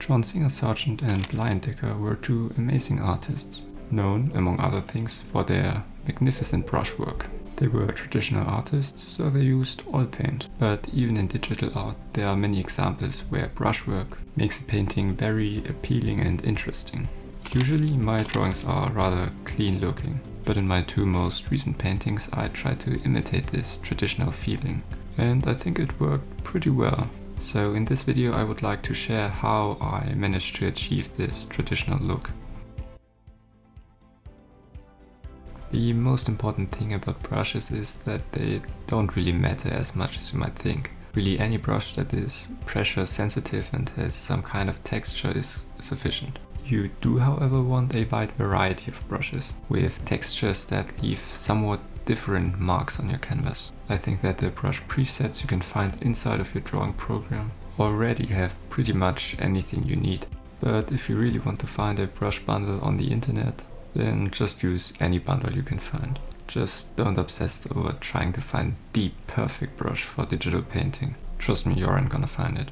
John Singer Sargent and Lion Decker were two amazing artists, known, among other things, for their magnificent brushwork. They were traditional artists, so they used oil paint, but even in digital art there are many examples where brushwork makes a painting very appealing and interesting. Usually my drawings are rather clean looking, but in my two most recent paintings I tried to imitate this traditional feeling, and I think it worked pretty well. So in this video I would like to share how I managed to achieve this traditional look. The most important thing about brushes is that they don't really matter as much as you might think. Really, any brush that is pressure sensitive and has some kind of texture is sufficient. You do, however, want a wide variety of brushes, with textures that leave somewhat different marks on your canvas. I think that the brush presets you can find inside of your drawing program already have pretty much anything you need. But if you really want to find a brush bundle on the internet, then just use any bundle you can find. Just don't obsess over trying to find the perfect brush for digital painting. Trust me, you aren't gonna find it.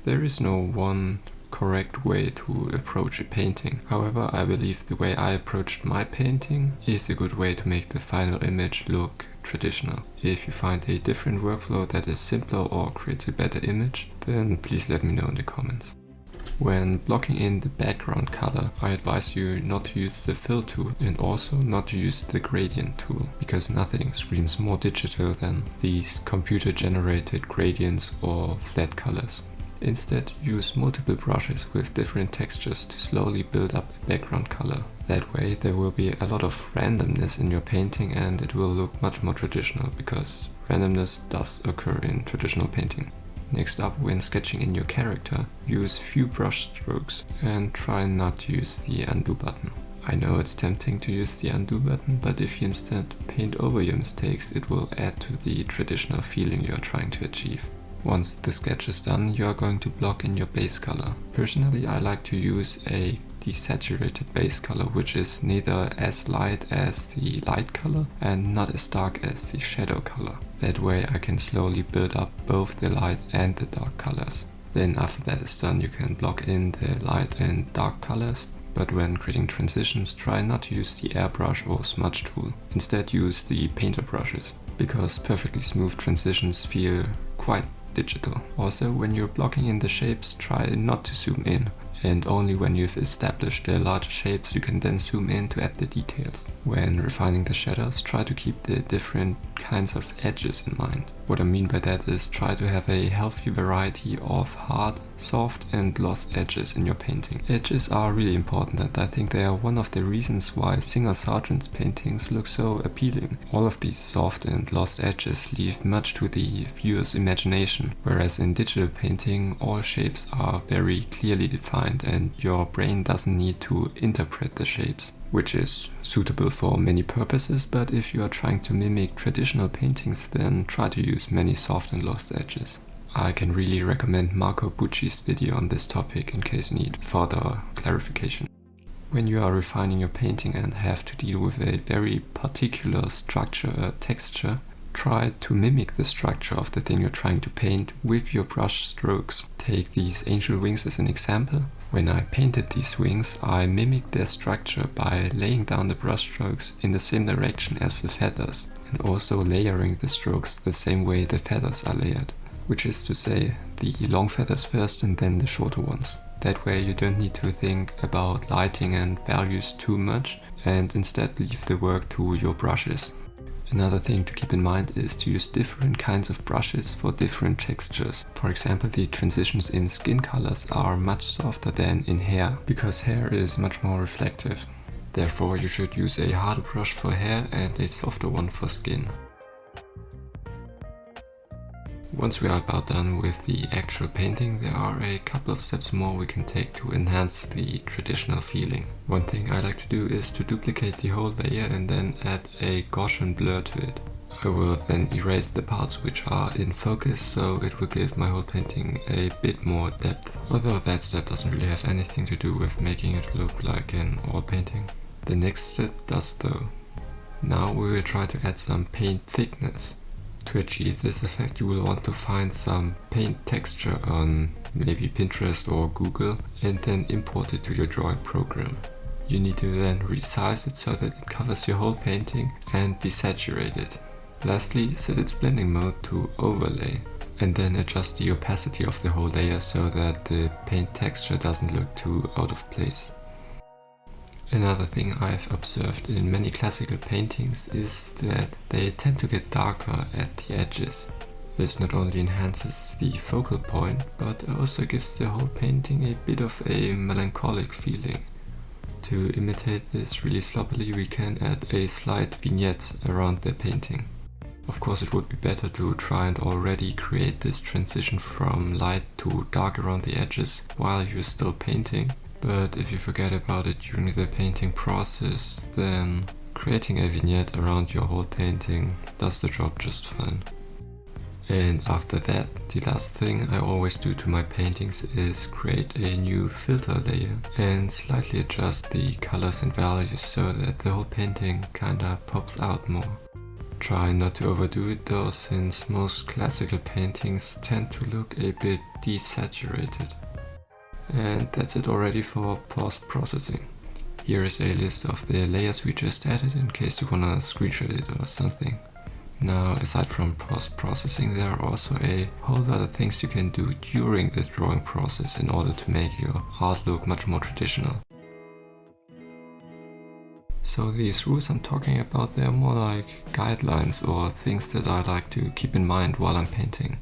There is no one correct way to approach a painting. However, I believe the way I approached my painting is a good way to make the final image look traditional. If you find a different workflow that is simpler or creates a better image, then please let me know in the comments. When blocking in the background color, I advise you not to use the fill tool and also not to use the gradient tool, because nothing screams more digital than these computer generated gradients or flat colors. Instead, use multiple brushes with different textures to slowly build up a background color. That way there will be a lot of randomness in your painting and it will look much more traditional, because randomness does occur in traditional painting. Next up, when sketching in your character, use few brush strokes and try not to use the undo button. I know it's tempting to use the undo button, but if you instead paint over your mistakes, it will add to the traditional feeling you are trying to achieve. Once the sketch is done, you are going to block in your base color. Personally, I like to use a desaturated base color, which is neither as light as the light color and not as dark as the shadow color. That way I can slowly build up both the light and the dark colors. Then after that is done, you can block in the light and dark colors, but when creating transitions, try not to use the airbrush or smudge tool. Instead use the painter brushes, because perfectly smooth transitions feel quite digital. Also, when you're blocking in the shapes, try not to zoom in, and only when you've established the larger shapes you can then zoom in to add the details. When refining the shadows, try to keep the different kinds of edges in mind. What I mean by that is try to have a healthy variety of hard, soft and gloss edges in your painting. Edges are really important, and I think they are one of the reasons why Singer Sargent's paintings look so appealing. All of these soft and gloss edges leave much to the viewer's imagination, whereas in digital painting all shapes are very clearly defined and your brain doesn't need to interpret the shapes, which is suitable for many purposes, but if you are trying to mimic traditional paintings, then try to use many soft and gloss edges. I can really recommend Marco Bucci's video on this topic in case you need further clarification. When you are refining your painting and have to deal with a very particular structure or texture, try to mimic the structure of the thing you're trying to paint with your brush strokes. Take these angel wings as an example. When I painted these wings, I mimicked their structure by laying down the brush strokes in the same direction as the feathers, and also layering the strokes the same way the feathers are layered, which is to say, the long feathers first and then the shorter ones. That way you don't need to think about lighting and values too much, and instead leave the work to your brushes. Another thing to keep in mind is to use different kinds of brushes for different textures. For example, the transitions in skin colors are much softer than in hair, because hair is much more reflective. Therefore, you should use a harder brush for hair and a softer one for skin. Once we are about done with the actual painting, there are a couple of steps more we can take to enhance the traditional feeling. One thing I like to do is to duplicate the whole layer and then add a Gaussian blur to it. I will then erase the parts which are in focus, so it will give my whole painting a bit more depth. Although that step doesn't really have anything to do with making it look like an oil painting. The next step does though. Now we will try to add some paint thickness. To achieve this effect, you will want to find some paint texture on maybe Pinterest or Google and then import it to your drawing program. You need to then resize it so that it covers your whole painting and desaturate it. Lastly, set its blending mode to overlay and then adjust the opacity of the whole layer so that the paint texture doesn't look too out of place. Another thing I've observed in many classical paintings is that they tend to get darker at the edges. This not only enhances the focal point, but also gives the whole painting a bit of a melancholic feeling. To imitate this really sloppily, we can add a slight vignette around the painting. Of course, it would be better to try and already create this transition from light to dark around the edges while you're still painting. But if you forget about it during the painting process, then creating a vignette around your whole painting does the job just fine. And after that, the last thing I always do to my paintings is create a new filter layer and slightly adjust the colors and values so that the whole painting kinda pops out more. Try not to overdo it though, since most classical paintings tend to look a bit desaturated. And that's it already for post-processing. Here is a list of the layers we just added in case you wanna screenshot it or something. Now, aside from post-processing, there are also a whole lot of things you can do during the drawing process in order to make your art look much more traditional. So these rules I'm talking about, they're more like guidelines or things that I like to keep in mind while I'm painting.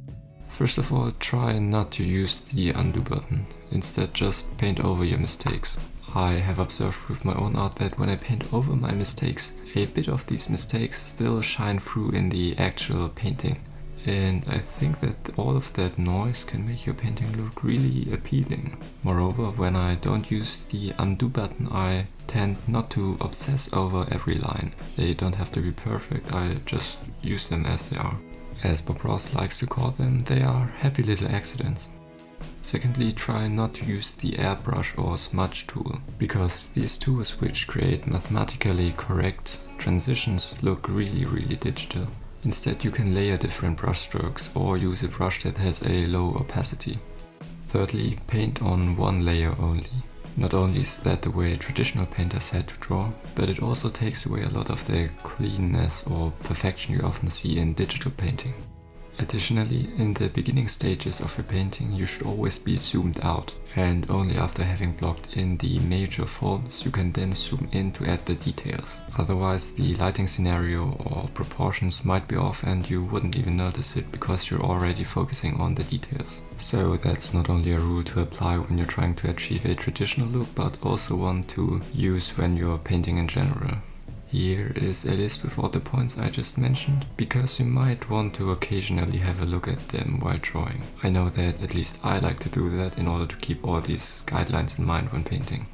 First of all, try not to use the undo button. Instead, just paint over your mistakes. I have observed with my own art that when I paint over my mistakes, a bit of these mistakes still shine through in the actual painting. And I think that all of that noise can make your painting look really appealing. Moreover, when I don't use the undo button, I tend not to obsess over every line. They don't have to be perfect, I just use them as they are. As Bob Ross likes to call them, they are happy little accidents. Secondly, try not to use the airbrush or smudge tool, because these tools which create mathematically correct transitions look really digital. Instead, you can layer different brush strokes or use a brush that has a low opacity. Thirdly, paint on one layer only. Not only is that the way traditional painters had to draw, but it also takes away a lot of the cleanness or perfection you often see in digital painting. Additionally, in the beginning stages of your painting, you should always be zoomed out, and only after having blocked in the major forms you can then zoom in to add the details. Otherwise, the lighting scenario or proportions might be off and you wouldn't even notice it because you're already focusing on the details. So that's not only a rule to apply when you're trying to achieve a traditional look, but also one to use when you're painting in general. Here is a list with all the points I just mentioned, because you might want to occasionally have a look at them while drawing. I know that at least I like to do that in order to keep all these guidelines in mind when painting.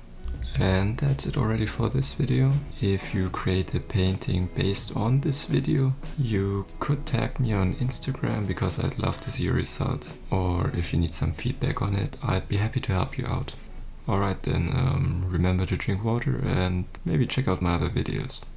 And that's it already for this video. If you create a painting based on this video, you could tag me on Instagram because I'd love to see your results. Or if you need some feedback on it, I'd be happy to help you out. Alright then, remember to drink water and maybe check out my other videos.